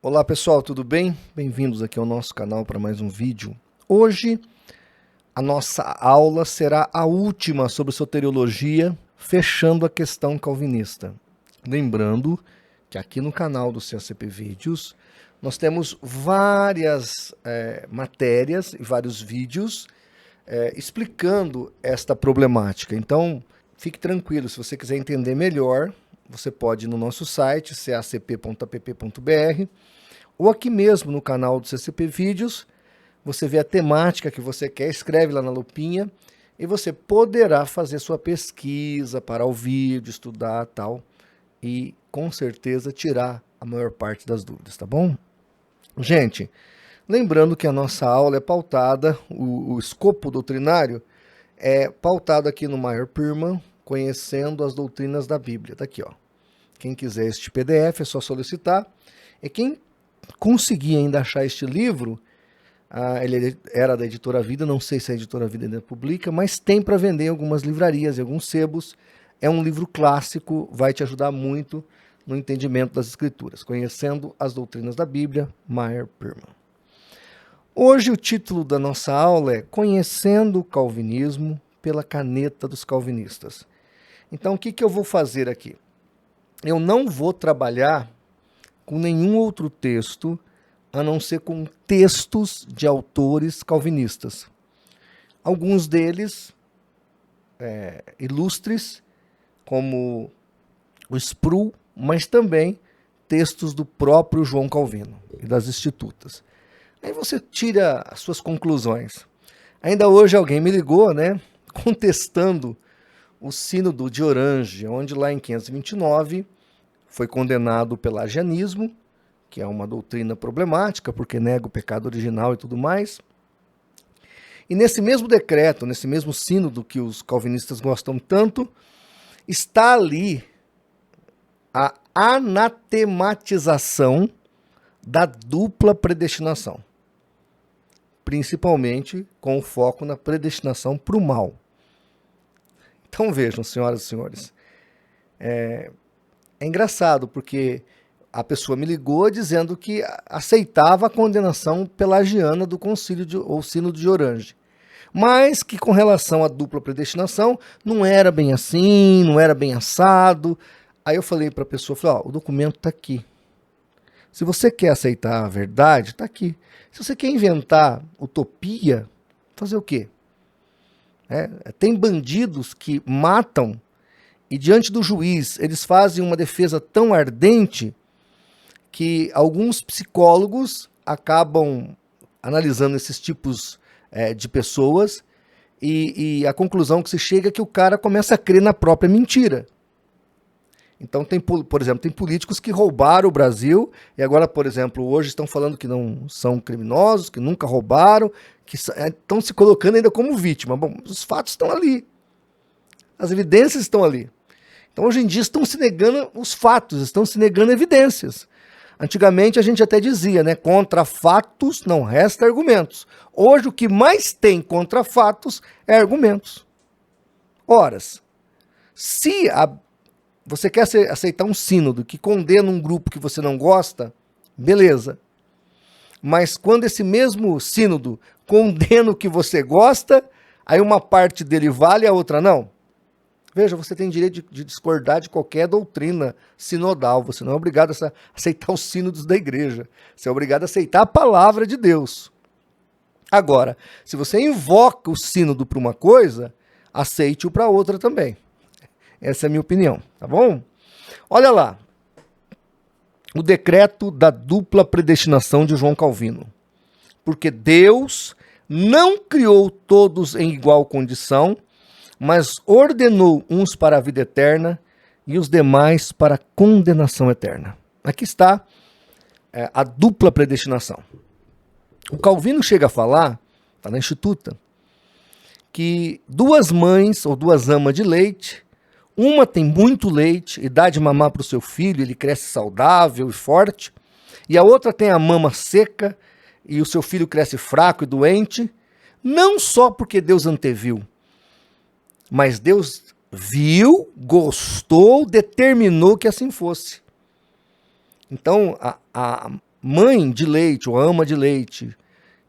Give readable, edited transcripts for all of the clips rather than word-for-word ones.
Olá pessoal, tudo bem? Bem-vindos aqui ao nosso canal para mais um vídeo. Hoje a nossa aula será a última sobre soteriologia, fechando a questão calvinista. Lembrando que aqui no canal do CACP Vídeos nós temos várias matérias e vários vídeos explicando esta problemática. Então fique tranquilo, se você quiser entender melhor, você pode ir no nosso site cacp.app.br ou aqui mesmo no canal do CCP Vídeos, você vê a temática que você quer, escreve lá na lupinha e você poderá fazer sua pesquisa, parar o vídeo, estudar tal e com certeza tirar a maior parte das dúvidas, tá bom? Gente, lembrando que a nossa aula é pautada, o escopo doutrinário é pautado aqui no Meyer Pearman, conhecendo as doutrinas da Bíblia. Tá aqui, ó. Quem quiser este PDF é só solicitar. E quem conseguir ainda achar este livro, ele era da Editora Vida, não sei se a Editora Vida ainda publica, mas tem para vender em algumas livrarias, em alguns sebos. É um livro clássico, vai te ajudar muito no entendimento das Escrituras, conhecendo as doutrinas da Bíblia, Meyer Pearman. Hoje o título da nossa aula é Conhecendo o Calvinismo pela caneta dos calvinistas. Então o que eu vou fazer aqui? Eu não vou trabalhar com nenhum outro texto, a não ser com textos de autores calvinistas. Alguns deles ilustres, como o Sproul, mas também textos do próprio João Calvino e das Institutas. Aí você tira as suas conclusões. Ainda hoje alguém me ligou, contestando o Sínodo de Orange, onde lá em 529 foi condenado o pelagianismo, que é uma doutrina problemática, porque nega o pecado original e tudo mais. E nesse mesmo decreto, nesse mesmo sínodo que os calvinistas gostam tanto, está ali a anatematização da dupla predestinação, principalmente com o foco na predestinação para o mal. Então vejam, senhoras e senhores, é engraçado, porque a pessoa me ligou dizendo que aceitava a condenação pelagiana do concílio ou sínodo de Orange, mas que com relação à dupla predestinação não era bem assim, não era bem assado. Aí eu falei para a pessoa, o documento está aqui. Se você quer aceitar a verdade, está aqui. Se você quer inventar utopia, fazer o quê? Tem bandidos que matam e diante do juiz eles fazem uma defesa tão ardente que alguns psicólogos acabam analisando esses tipos de pessoas e a conclusão que se chega é que o cara começa a crer na própria mentira. Então, por exemplo, tem políticos que roubaram o Brasil e agora, por exemplo, hoje estão falando que não são criminosos, que nunca roubaram, que estão se colocando ainda como vítima. Bom, os fatos estão ali. As evidências estão ali. Então, hoje em dia, estão se negando os fatos, estão se negando evidências. Antigamente, a gente até dizia, contra fatos não resta argumentos. Hoje, o que mais tem contra fatos é argumentos. Horas, se você quer aceitar um sínodo que condena um grupo que você não gosta, beleza. Mas quando esse mesmo sínodo condena o que você gosta, aí uma parte dele vale e a outra não. Veja, você tem direito de discordar de qualquer doutrina sinodal. Você não é obrigado a aceitar os sínodos da igreja. Você é obrigado a aceitar a palavra de Deus. Agora, se você invoca o sínodo para uma coisa, aceite-o para outra também. Essa é a minha opinião, tá bom? Olha lá. O decreto da dupla predestinação de João Calvino. Porque Deus não criou todos em igual condição, mas ordenou uns para a vida eterna e os demais para a condenação eterna. Aqui está a dupla predestinação. O Calvino chega a falar, está na Instituta, que duas mães ou duas amas de leite, uma tem muito leite e dá de mamar para o seu filho, ele cresce saudável e forte, e a outra tem a mama seca e o seu filho cresce fraco e doente, não só porque Deus anteviu, mas Deus viu, gostou, determinou que assim fosse. Então, mãe de leite ou ama de leite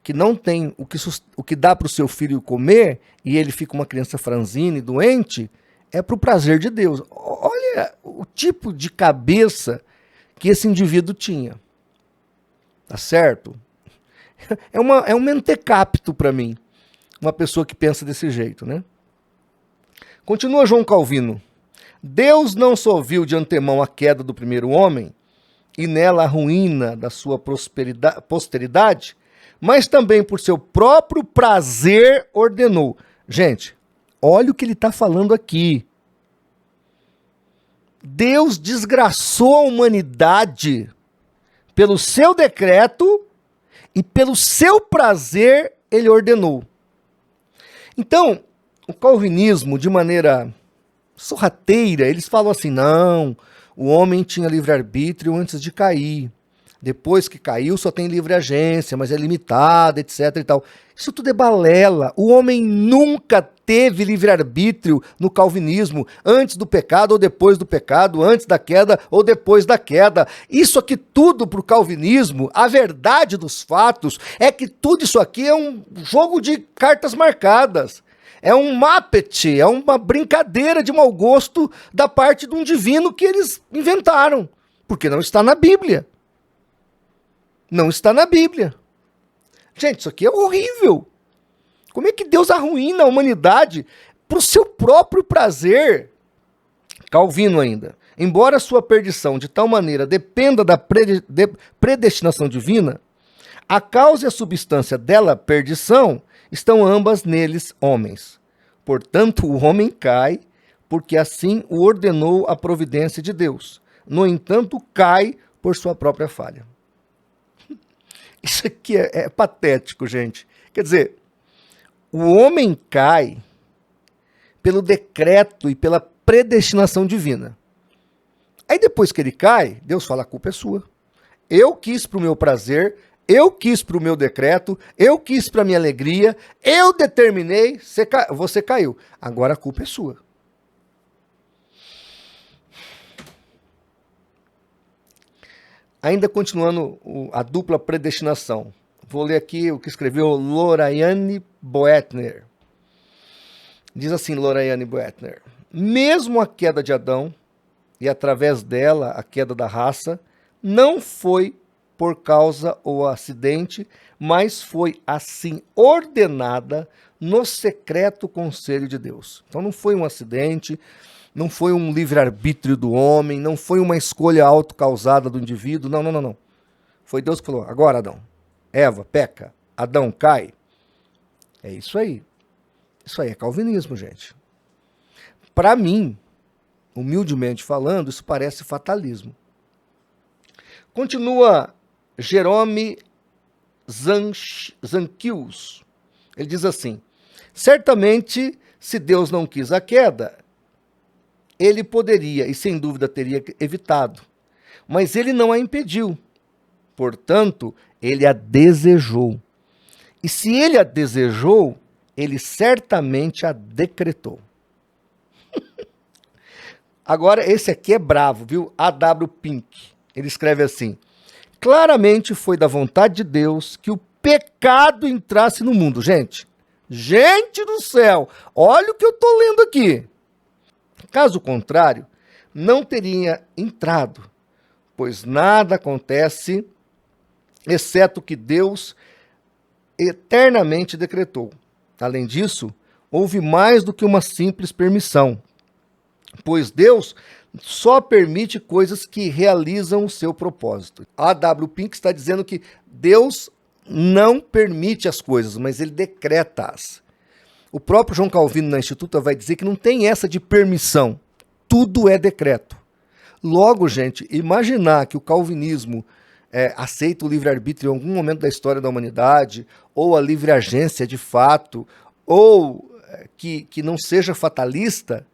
que não tem o que dá para o seu filho comer e ele fica uma criança franzina e doente, é para o prazer de Deus. Olha o tipo de cabeça que esse indivíduo tinha. Tá certo? É um mentecapto para mim, uma pessoa que pensa desse jeito, né? Continua João Calvino. Deus não só viu de antemão a queda do primeiro homem e nela a ruína da sua posteridade, mas também por seu próprio prazer ordenou. Gente, olha o que ele está falando aqui. Deus desgraçou a humanidade pelo seu decreto e pelo seu prazer ele ordenou. Então, o calvinismo, de maneira sorrateira, eles falam assim, não, o homem tinha livre-arbítrio antes de cair. Depois que caiu, só tem livre agência, mas é limitada, etc e tal. Isso tudo é balela. O homem nunca teve livre-arbítrio no calvinismo, antes do pecado ou depois do pecado, antes da queda ou depois da queda. Isso aqui tudo para o calvinismo, a verdade dos fatos é que tudo isso aqui é um jogo de cartas marcadas. É um Muppet, é uma brincadeira de mau gosto da parte de um divino que eles inventaram, porque não está na Bíblia. Não está na Bíblia. Gente, isso aqui é horrível. Como é que Deus arruína a humanidade para o seu próprio prazer? Calvino ainda. Embora sua perdição de tal maneira dependa da predestinação divina, a causa e a substância dela perdição estão ambas neles homens. Portanto, o homem cai, porque assim o ordenou a providência de Deus. No entanto, cai por sua própria falha. Isso aqui é patético, gente. Quer dizer, o homem cai pelo decreto e pela predestinação divina. Aí depois que ele cai, Deus fala, a culpa é sua. Eu quis para o meu prazer, eu quis para o meu decreto, eu quis para a minha alegria, eu determinei, você caiu. Agora a culpa é sua. Ainda continuando a dupla predestinação. Vou ler aqui o que escreveu Lorayane Boetner. Diz assim Lorayane Boetner. Mesmo a queda de Adão, e através dela a queda da raça, não foi por causa ou acidente, mas foi assim ordenada no secreto conselho de Deus. Então não foi um acidente, não foi um livre-arbítrio do homem, não foi uma escolha autocausada do indivíduo, não. Foi Deus que falou, agora Adão, Eva peca, Adão cai. É isso aí. Isso aí é calvinismo, gente. Para mim, humildemente falando, isso parece fatalismo. Continua Jerome Zanquius. Ele diz assim, certamente, se Deus não quis a queda, ele poderia, e sem dúvida teria evitado, mas ele não a impediu. Portanto, ele a desejou. E se ele a desejou, ele certamente a decretou. Agora, esse aqui é bravo, viu? A.W. Pink. Ele escreve assim, claramente foi da vontade de Deus que o pecado entrasse no mundo. Gente do céu, olha o que eu estou lendo aqui. Caso contrário, não teria entrado, pois nada acontece exceto o que Deus eternamente decretou. Além disso, houve mais do que uma simples permissão, pois Deus só permite coisas que realizam o seu propósito. A W. Pink está dizendo que Deus não permite as coisas, mas ele decreta-as. O próprio João Calvino na Instituta vai dizer que não tem essa de permissão. Tudo é decreto. Logo, gente, imaginar que o calvinismo aceita o livre-arbítrio em algum momento da história da humanidade, ou a livre-agência de fato, ou que não seja fatalista,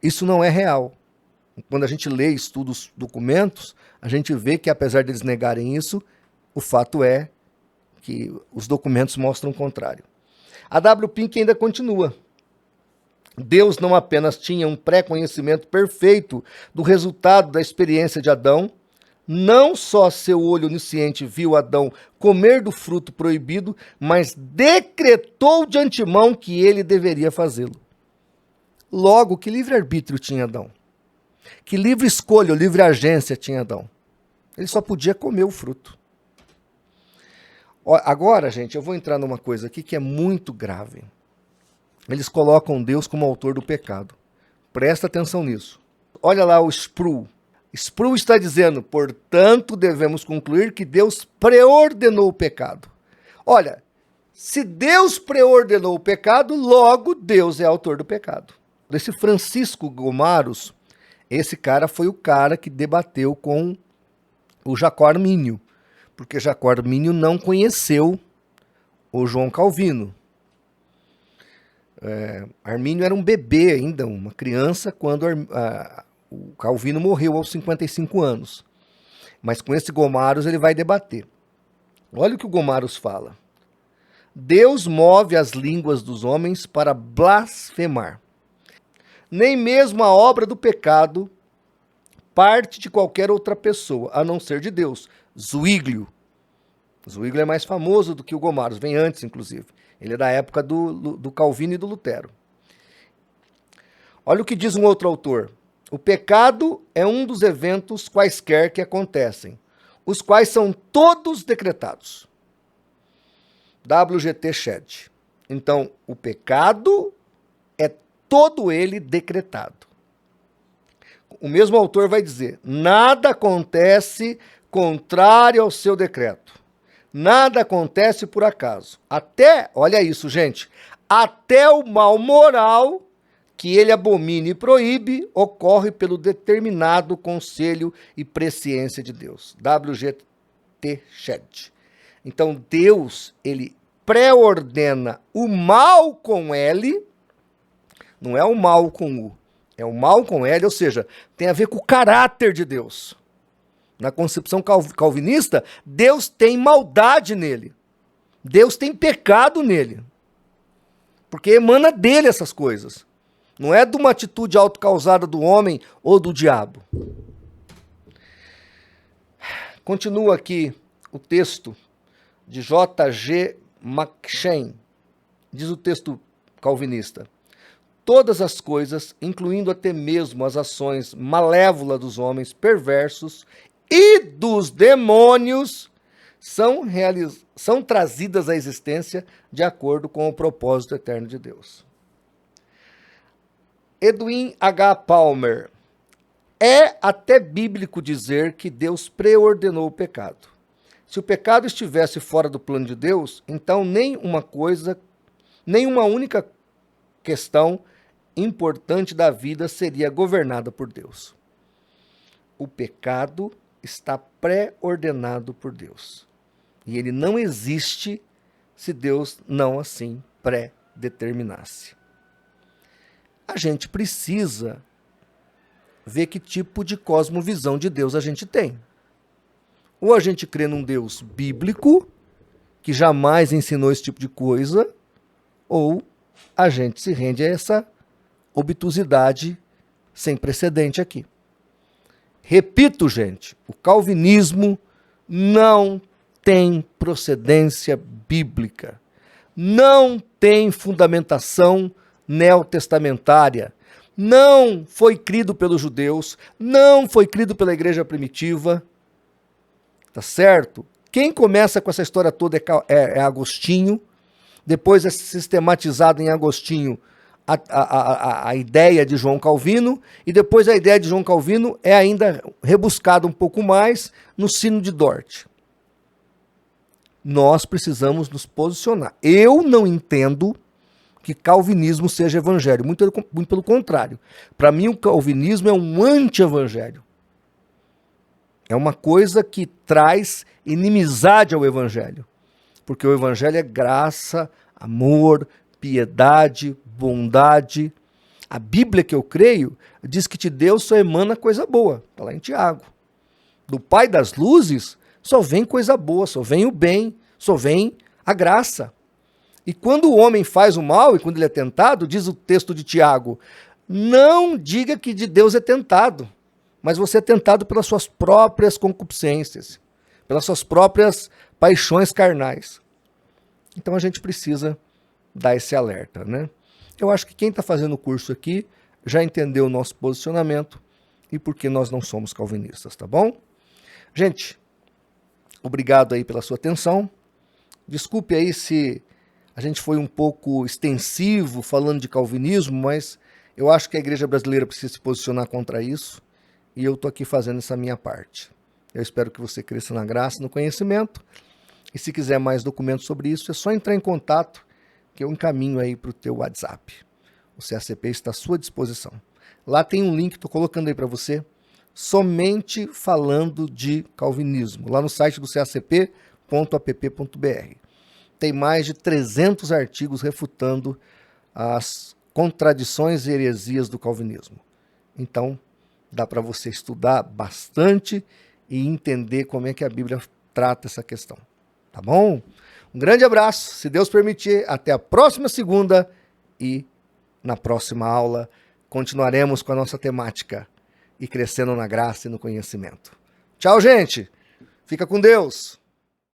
isso não é real. Quando a gente lê e estuda os documentos, a gente vê que, apesar deles negarem isso, o fato é que os documentos mostram o contrário. A W. Pink ainda continua. Deus não apenas tinha um pré-conhecimento perfeito do resultado da experiência de Adão, Não só seu olho onisciente viu Adão comer do fruto proibido, mas decretou de antemão que ele deveria fazê-lo. Logo, que livre-arbítrio tinha Adão? Que livre escolha, livre agência tinha Adão? Ele só podia comer o fruto. Agora, gente, eu vou entrar numa coisa aqui que é muito grave. Eles colocam Deus como autor do pecado. Presta atenção nisso. Olha lá o Sproul. Sproul está dizendo, portanto, devemos concluir que Deus preordenou o pecado. Olha, se Deus preordenou o pecado, logo Deus é autor do pecado. Esse Francisco Gomaros, esse cara foi o cara que debateu com o Jacó Armínio, porque Jacó Armínio não conheceu o João Calvino. Armínio era um bebê ainda, uma criança, quando o Calvino morreu aos 55 anos. Mas com esse Gomaros ele vai debater. Olha o que o Gomaros fala. Deus move as línguas dos homens para blasfemar. Nem mesmo a obra do pecado parte de qualquer outra pessoa, a não ser de Deus. Zwinglio. Zwinglio é mais famoso do que o Gomaros, vem antes, inclusive. Ele é da época do Calvino e do Lutero. Olha o que diz um outro autor. O pecado é um dos eventos quaisquer que acontecem, os quais são todos decretados. W.G.T. Shedd. Então, o pecado é todo ele decretado. O mesmo autor vai dizer, nada acontece contrário ao seu decreto. Nada acontece por acaso. Até, olha isso, gente, até o mal moral que ele abomina e proíbe, ocorre pelo determinado conselho e presciência de Deus. W.G.T. Shedd. Então, Deus, ele pré-ordena o mal com L, não é o mal com U, é o mal com L, ou seja, tem a ver com o caráter de Deus. Na concepção calvinista, Deus tem maldade nele. Deus tem pecado nele. Porque emana dele essas coisas. Não é de uma atitude autocausada do homem ou do diabo. Continua aqui o texto de J.G. McShane. Diz o texto calvinista. Todas as coisas, incluindo até mesmo as ações malévolas dos homens perversos e dos demônios, são trazidas à existência de acordo com o propósito eterno de Deus. Edwin H. Palmer. É até bíblico dizer que Deus preordenou o pecado. Se o pecado estivesse fora do plano de Deus, então nenhuma única questão importante da vida seria governada por Deus. O pecado está pré-ordenado por Deus. E ele não existe se Deus não assim pré-determinasse. A gente precisa ver que tipo de cosmovisão de Deus a gente tem. Ou a gente crê num Deus bíblico, que jamais ensinou esse tipo de coisa, ou a gente se rende a essa obtusidade sem precedente aqui. Repito, gente, o calvinismo não tem procedência bíblica, não tem fundamentação neotestamentária, não foi crido pelos judeus, não foi crido pela igreja primitiva, tá certo? Quem começa com essa história toda é Agostinho, depois é sistematizado em Agostinho a ideia de João Calvino, e depois a ideia de João Calvino é ainda rebuscada um pouco mais no Sino de Dort. Nós precisamos nos posicionar. Eu não entendo que calvinismo seja evangelho, muito pelo contrário. Para mim, o calvinismo é um anti-evangelho. É uma coisa que traz inimizade ao evangelho. Porque o evangelho é graça, amor, piedade, bondade. A Bíblia que eu creio diz que de Deus só emana coisa boa. Está lá em Tiago. Do Pai das luzes só vem coisa boa, só vem o bem, só vem a graça. E quando o homem faz o mal, e quando ele é tentado, diz o texto de Tiago, não diga que de Deus é tentado, mas você é tentado pelas suas próprias concupiscências, pelas suas próprias paixões carnais. Então a gente precisa dar esse alerta, né? Eu acho que quem está fazendo o curso aqui já entendeu o nosso posicionamento e por que nós não somos calvinistas, tá bom? Gente, obrigado aí pela sua atenção. Desculpe aí se a gente foi um pouco extensivo falando de calvinismo, mas eu acho que a igreja brasileira precisa se posicionar contra isso e eu estou aqui fazendo essa minha parte. Eu espero que você cresça na graça e no conhecimento. E se quiser mais documentos sobre isso, é só entrar em contato que eu encaminho aí para o teu WhatsApp. O CACP está à sua disposição. Lá tem um link, estou colocando aí para você, somente falando de calvinismo, lá no site do cacp.app.br. Tem mais de 300 artigos refutando as contradições e heresias do calvinismo. Então, dá para você estudar bastante e entender como é que a Bíblia trata essa questão. Tá bom? Um grande abraço, se Deus permitir, até a próxima segunda e na próxima aula continuaremos com a nossa temática e crescendo na graça e no conhecimento. Tchau, gente! Fica com Deus!